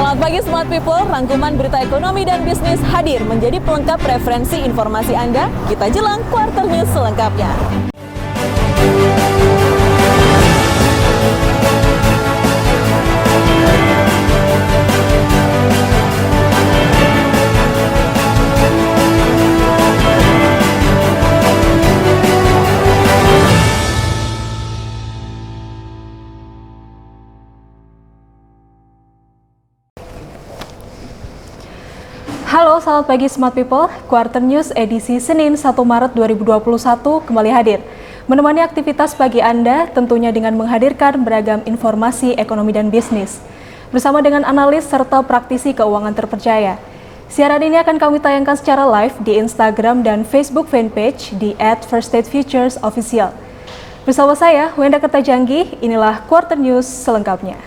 Selamat pagi Smart People, rangkuman berita ekonomi dan bisnis hadir menjadi pelengkap referensi informasi Anda. Kita jelang Quarter News selengkapnya. Halo, selamat pagi Smart People. Quarter News edisi Senin 1 Maret 2021 kembali hadir. Menemani aktivitas pagi Anda tentunya dengan menghadirkan beragam informasi ekonomi dan bisnis. Bersama dengan analis serta praktisi keuangan terpercaya. Siaran ini akan kami tayangkan secara live di Instagram dan Facebook fanpage di @firstatefuturesofficial. Bersama saya, Wenda Kertajanggi, inilah Quarter News selengkapnya.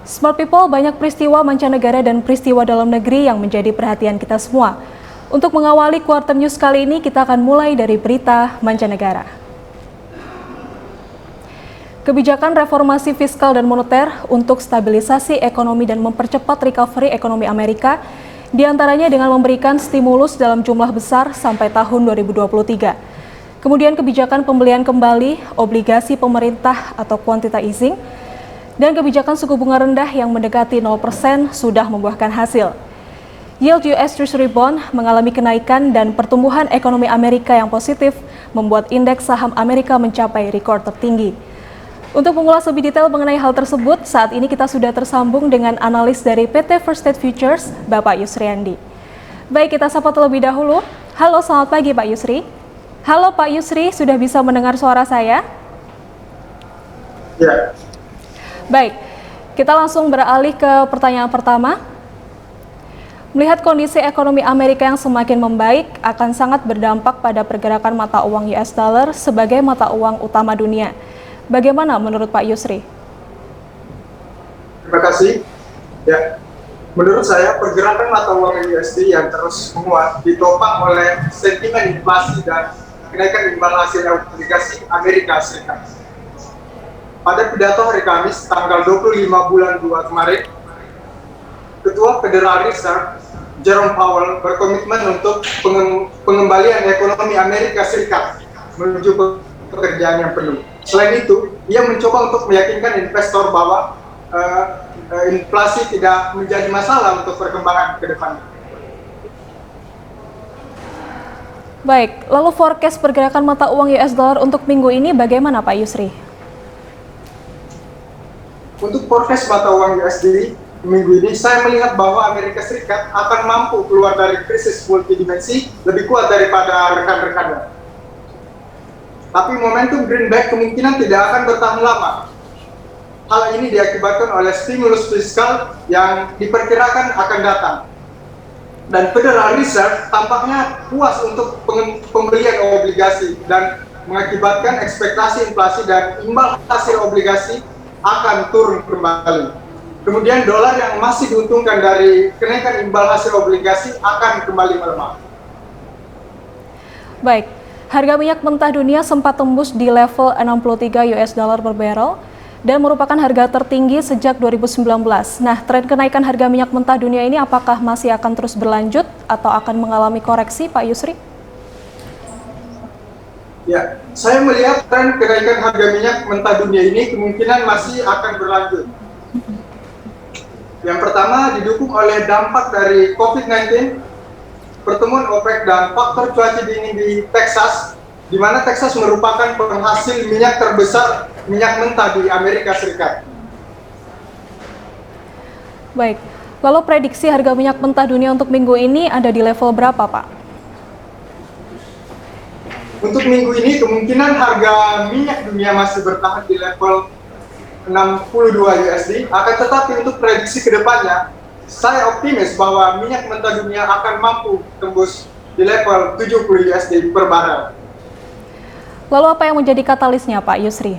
Smart People, banyak peristiwa mancanegara dan peristiwa dalam negeri yang menjadi perhatian kita semua. Untuk mengawali Quarter News kali ini, kita akan mulai dari berita mancanegara. Kebijakan reformasi fiskal dan moneter untuk stabilisasi ekonomi dan mempercepat recovery ekonomi Amerika, diantaranya dengan memberikan stimulus dalam jumlah besar sampai tahun 2023. Kemudian kebijakan pembelian kembali obligasi pemerintah atau quantitative easing, dan kebijakan suku bunga rendah yang mendekati 0% sudah membuahkan hasil. Yield US Treasury Bond mengalami kenaikan dan pertumbuhan ekonomi Amerika yang positif membuat indeks saham Amerika mencapai rekor tertinggi. Untuk mengulas lebih detail mengenai hal tersebut, saat ini kita sudah tersambung dengan analis dari PT First State Futures, Bapak Yusriandi. Baik, kita sapa terlebih dahulu. Halo, selamat pagi Pak Yusri. Halo Pak Yusri, sudah bisa mendengar suara saya? Ya. Baik, kita langsung beralih ke pertanyaan pertama. Melihat kondisi ekonomi Amerika yang semakin membaik akan sangat berdampak pada pergerakan mata uang US dollar sebagai mata uang utama dunia. Bagaimana menurut Pak Yusri? Terima kasih. Ya, menurut saya pergerakan mata uang USD yang terus menguat ditopang oleh sentimen inflasi dan kenaikan imbal hasil obligasi Amerika Serikat. Pada pidato hari Kamis, tanggal 25 bulan 2 kemarin, Ketua Federal Reserve, Jerome Powell, berkomitmen untuk pengembalian ekonomi Amerika Serikat menuju pekerjaan yang penuh. Selain itu, ia mencoba untuk meyakinkan investor bahwa inflasi tidak menjadi masalah untuk perkembangan ke depan. Baik, lalu forecast pergerakan mata uang US dollar untuk minggu ini bagaimana Pak Yusri? Untuk forecast mata uang USD minggu ini, saya melihat bahwa Amerika Serikat akan mampu keluar dari krisis multidimensi lebih kuat daripada rekan-rekannya. Tapi momentum greenback kemungkinan tidak akan bertahan lama. Hal ini diakibatkan oleh stimulus fiskal yang diperkirakan akan datang. Dan Federal Reserve tampaknya puas untuk pembelian obligasi dan mengakibatkan ekspektasi inflasi dan imbal hasil obligasi akan turun kembali. Kemudian dolar yang masih diuntungkan dari kenaikan imbal hasil obligasi akan kembali melemah. Baik, harga minyak mentah dunia sempat tembus di level 63 US dollar per barrel dan merupakan harga tertinggi sejak 2019. Nah, tren kenaikan harga minyak mentah dunia ini apakah masih akan terus berlanjut atau akan mengalami koreksi, Pak Yusri? Ya, saya melihat tren kenaikan harga minyak mentah dunia ini kemungkinan masih akan berlanjut. Yang pertama didukung oleh dampak dari COVID-19, pertemuan OPEC dan faktor cuaca dingin di Texas, di mana Texas merupakan penghasil minyak terbesar minyak mentah di Amerika Serikat. Baik, lalu prediksi harga minyak mentah dunia untuk minggu ini ada di level berapa, Pak? Untuk minggu ini kemungkinan harga minyak dunia masih bertahan di level 62 USD, akan tetapi untuk prediksi kedepannya, saya optimis bahwa minyak mentah dunia akan mampu tembus di level 70 USD per barel. Lalu apa yang menjadi katalisnya, Pak Yusri?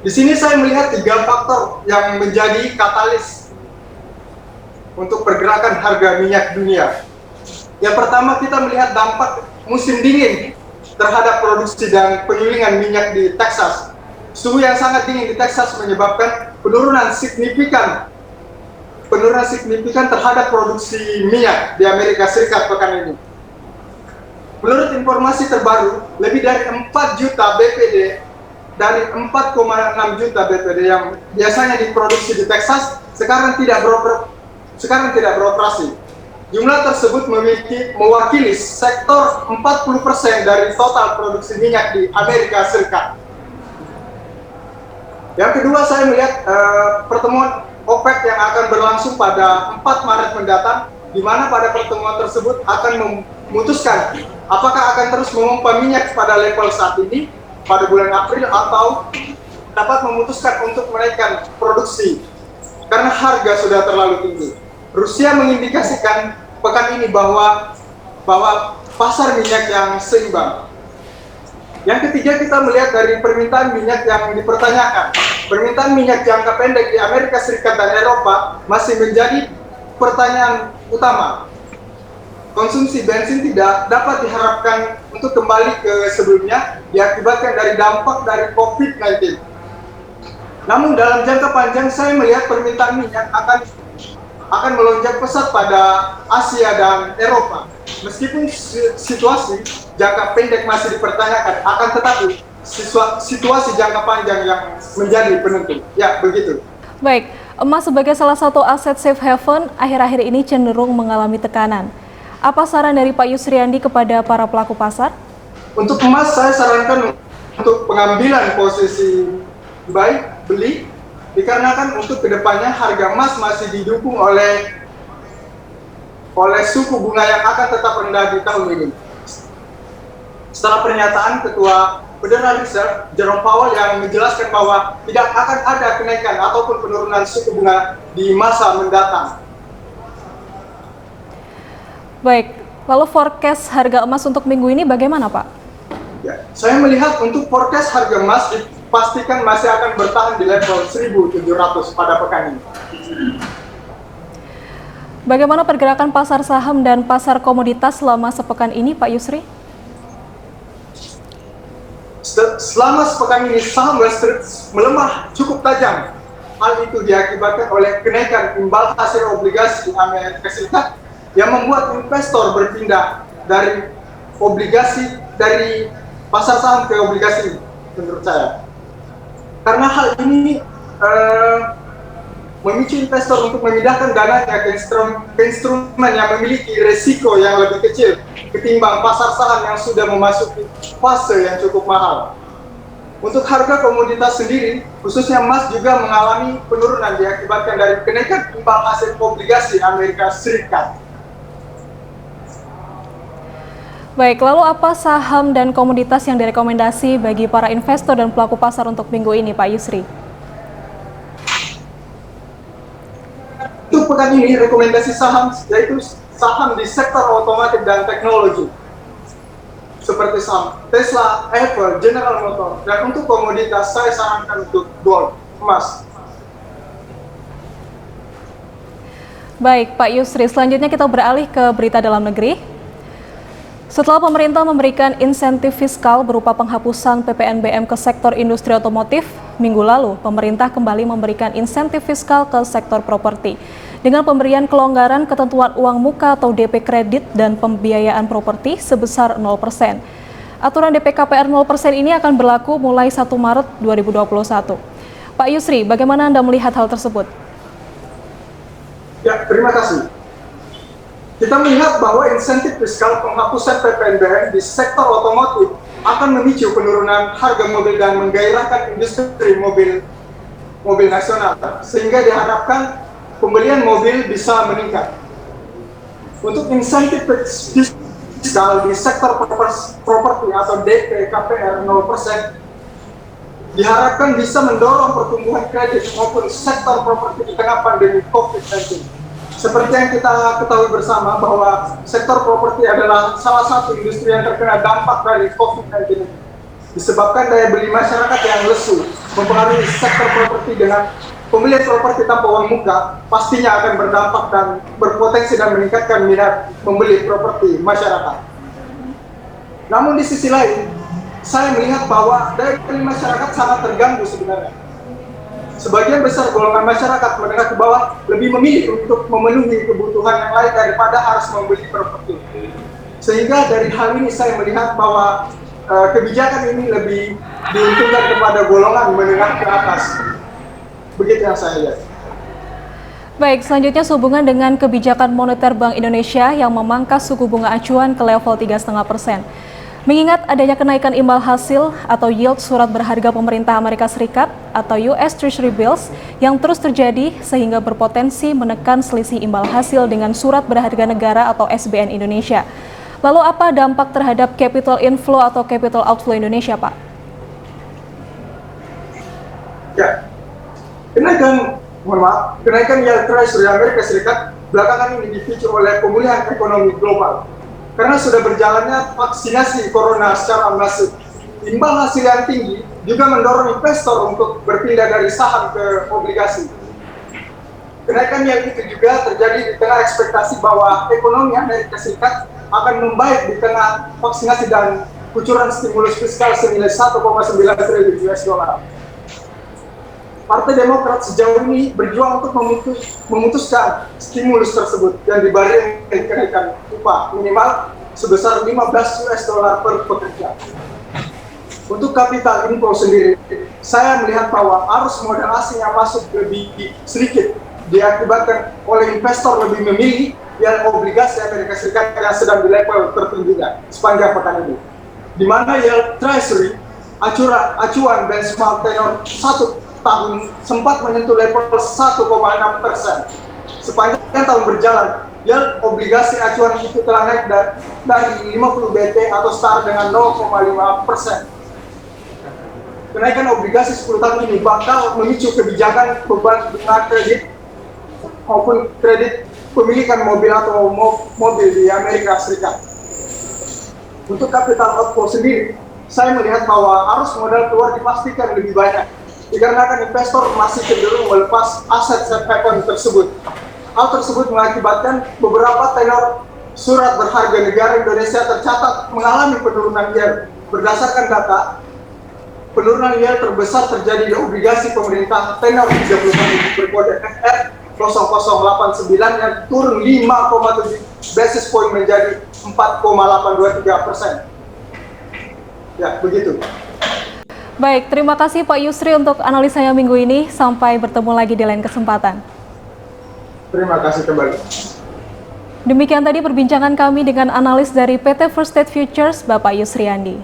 Di sini saya melihat 3 faktor yang menjadi katalis untuk pergerakan harga minyak dunia. Yang pertama, kita melihat dampak musim dingin terhadap produksi dan penyulingan minyak di Texas. Suhu yang sangat dingin di Texas menyebabkan penurunan signifikan terhadap produksi minyak di Amerika Serikat pekan ini. Menurut informasi terbaru, lebih dari 4 juta BPD dari 4,6 juta BPD yang biasanya diproduksi di Texas sekarang tidak beroperasi. Jumlah tersebut mewakili sektor 40% dari total produksi minyak di Amerika Serikat. Yang kedua, saya melihat pertemuan OPEC yang akan berlangsung pada 4 Maret mendatang, di mana pada pertemuan tersebut akan memutuskan apakah akan terus memompa minyak pada level saat ini pada bulan April atau dapat memutuskan untuk menaikkan produksi karena harga sudah terlalu tinggi. Rusia mengindikasikan pekan ini bahwa pasar minyak yang seimbang. Yang ketiga, kita melihat dari permintaan minyak yang dipertanyakan. Permintaan minyak jangka pendek di Amerika Serikat dan Eropa masih menjadi pertanyaan utama. Konsumsi bensin tidak dapat diharapkan untuk kembali ke sebelumnya diakibatkan dari dampak dari COVID-19. Namun dalam jangka panjang saya melihat permintaan minyak akan melonjak pesat pada Asia dan Eropa. Meskipun situasi jangka pendek masih dipertanyakan, akan tetapi situasi jangka panjang yang menjadi penentu. Ya, begitu. Baik, emas sebagai salah satu aset safe haven akhir-akhir ini cenderung mengalami tekanan. Apa saran dari Pak Yusriandi kepada para pelaku pasar? Untuk emas, saya sarankan untuk pengambilan posisi beli, dikarenakan untuk kedepannya harga emas masih didukung oleh suku bunga yang akan tetap rendah di tahun ini. Setelah pernyataan Ketua Federal Reserve Jerome Powell yang menjelaskan bahwa tidak akan ada kenaikan ataupun penurunan suku bunga di masa mendatang. Baik, lalu forecast harga emas untuk minggu ini bagaimana, Pak? Ya, saya melihat untuk forecast harga emas dipastikan masih akan bertahan di level 1.700 pada pekan ini. Bagaimana pergerakan pasar saham dan pasar komoditas selama sepekan ini, Pak Yusri? Selama sepekan ini saham Wall Street melemah cukup tajam. Hal itu diakibatkan oleh kenaikan imbal hasil obligasi Amerika Serikat yang membuat investor berpindah dari pasar saham ke obligasi, menurut saya. Karena hal ini memicu investor untuk memindahkan dananya ke instrumen yang memiliki resiko yang lebih kecil ketimbang pasar saham yang sudah memasuki fase yang cukup mahal. Untuk harga komoditas sendiri, khususnya emas juga mengalami penurunan diakibatkan dari kenaikan imbal hasil obligasi Amerika Serikat. Baik, lalu apa saham dan komoditas yang direkomendasi bagi para investor dan pelaku pasar untuk minggu ini, Pak Yusri? Untuk pekan ini rekomendasi saham yaitu saham di sektor otomotif dan teknologi seperti saham Tesla, Apple, General Motors, dan untuk komoditas saya sarankan untuk gold, emas. Baik, Pak Yusri, selanjutnya kita beralih ke berita dalam negeri. Setelah pemerintah memberikan insentif fiskal berupa penghapusan PPNBM ke sektor industri otomotif, minggu lalu pemerintah kembali memberikan insentif fiskal ke sektor properti dengan pemberian kelonggaran ketentuan uang muka atau DP kredit dan pembiayaan properti sebesar 0%. Aturan DP KPR 0% ini akan berlaku mulai 1 Maret 2021. Pak Yusri, bagaimana Anda melihat hal tersebut? Ya, terima kasih. Kita melihat bahwa insentif fiskal penghapusan PPNBM di sektor otomotif akan memicu penurunan harga mobil dan menggairahkan industri mobil nasional, sehingga diharapkan pembelian mobil bisa meningkat. Untuk insentif fiskal di sektor properti atau DP KPR 0% diharapkan bisa mendorong pertumbuhan kredit maupun sektor properti di tengah pandemi COVID-19. Seperti yang kita ketahui bersama bahwa sektor properti adalah salah satu industri yang terkena dampak dari COVID-19 disebabkan daya beli masyarakat yang lesu mempengaruhi sektor properti. Dengan pembelian properti tanpa uang muka pastinya akan berdampak dan berpotensi dan meningkatkan minat membeli properti masyarakat. Namun di sisi lain, saya melihat bahwa daya beli masyarakat sangat terganggu sebenarnya. Sebagian besar golongan masyarakat menengah ke bawah lebih memilih untuk memenuhi kebutuhan yang lain daripada harus membeli properti. Sehingga dari hal ini saya melihat bahwa kebijakan ini lebih diuntungkan kepada golongan menengah ke atas. Begitu yang saya lihat. Baik, selanjutnya sehubungan dengan kebijakan moneter Bank Indonesia yang memangkas suku bunga acuan ke level 3,5%. Mengingat adanya kenaikan imbal hasil atau yield surat berharga pemerintah Amerika Serikat atau US Treasury Bills yang terus terjadi sehingga berpotensi menekan selisih imbal hasil dengan surat berharga negara atau SBN Indonesia. Lalu apa dampak terhadap capital inflow atau capital outflow Indonesia, Pak? Ya, kenaikan yield Treasury Amerika Serikat belakangan ini dipicu oleh pemulihan ekonomi global. Karena sudah berjalannya vaksinasi corona secara masif. Imbal hasil yang tinggi juga mendorong investor untuk berpindah dari saham ke obligasi. Kenaikan yang itu juga terjadi di tengah ekspektasi bahwa ekonomi Amerika Serikat akan membaik di tengah vaksinasi dan kucuran stimulus fiskal senilai 1,9 triliun US dollar. Partai Demokrat sejauh ini berjuang untuk memutuskan stimulus tersebut yang dibarengi dengan kenaikan upah minimal sebesar 15 US dollar per pekerja. Untuk capital inflow sendiri, saya melihat bahwa arus modal asing yang masuk lebih sedikit diakibatkan oleh investor lebih memilih yang obligasi Amerika Serikat yang sedang di level tertingginya sepanjang pekan ini. Di mana yield Treasury acuan benchmark tenor 1 tahun sempat menyentuh level 1,6%. Sepanjang tahun berjalan, yield obligasi acuan itu telah naik dari 50 BT atau setara dengan 0,5%. Kenaikan obligasi 10 tahun ini bakal memicu kebijakan beban bunga kredit maupun kredit pemilikan mobil atau mobil di Amerika Serikat. Untuk capital outflow sendiri, saya melihat bahwa arus modal keluar dipastikan lebih banyak dikarenakan investor masih cenderung melepas aset safe haven tersebut. Hal tersebut mengakibatkan beberapa tenor surat berharga negara Indonesia tercatat mengalami penurunan yield. Berdasarkan data, penurunan yield terbesar terjadi di obligasi pemerintah tenor 30 tahun berkode FR 0089 yang turun 5,7 basis point menjadi 4,823%. Ya, begitu. Baik, terima kasih Pak Yusri untuk analisanya minggu ini. Sampai bertemu lagi di lain kesempatan. Terima kasih kembali. Demikian tadi perbincangan kami dengan analis dari PT First State Futures, Bapak Yusriandi.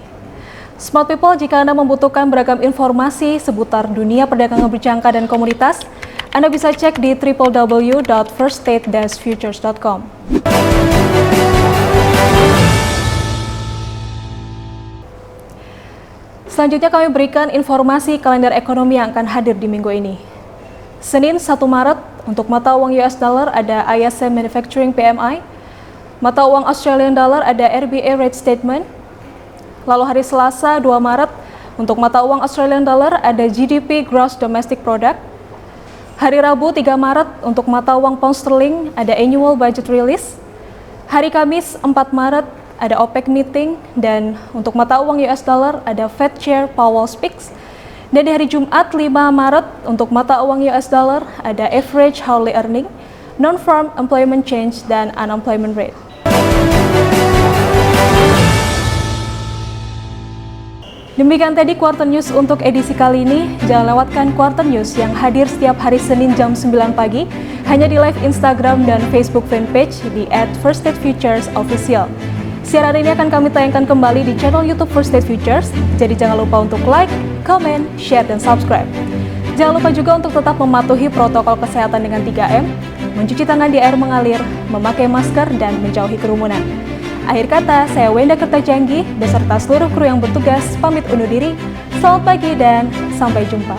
Smart People, jika Anda membutuhkan beragam informasi seputar dunia perdagangan berjangka dan komoditas, Anda bisa cek di www.firststate-futures.com. Selanjutnya kami berikan informasi kalender ekonomi yang akan hadir di minggu ini. Senin 1 Maret, untuk mata uang US dollar ada ISM Manufacturing PMI, mata uang Australian dollar ada RBA Rate Statement. Lalu hari Selasa 2 Maret, untuk mata uang Australian dollar ada GDP Gross Domestic Product. Hari Rabu 3 Maret, untuk mata uang Pound Sterling ada Annual Budget Release. Hari Kamis 4 Maret, ada OPEC meeting, dan untuk mata uang US dollar ada Fed Chair Powell Speaks. Dan di hari Jumat 5 Maret untuk mata uang US dollar ada Average Hourly Earning, Non-Farm Employment Change, dan Unemployment Rate. Demikian tadi Quarter News untuk edisi kali ini. Jangan lewatkan Quarter News yang hadir setiap hari Senin jam 9 pagi hanya di live Instagram dan Facebook fanpage di @FirstStateFuturesOfficial. Siaran ini akan kami tayangkan kembali di channel YouTube First State Futures, jadi jangan lupa untuk like, comment, share, dan subscribe. Jangan lupa juga untuk tetap mematuhi protokol kesehatan dengan 3M, mencuci tangan di air mengalir, memakai masker, dan menjauhi kerumunan. Akhir kata, saya Wenda Kertajanggi beserta seluruh kru yang bertugas pamit undur diri. Selamat pagi dan sampai jumpa.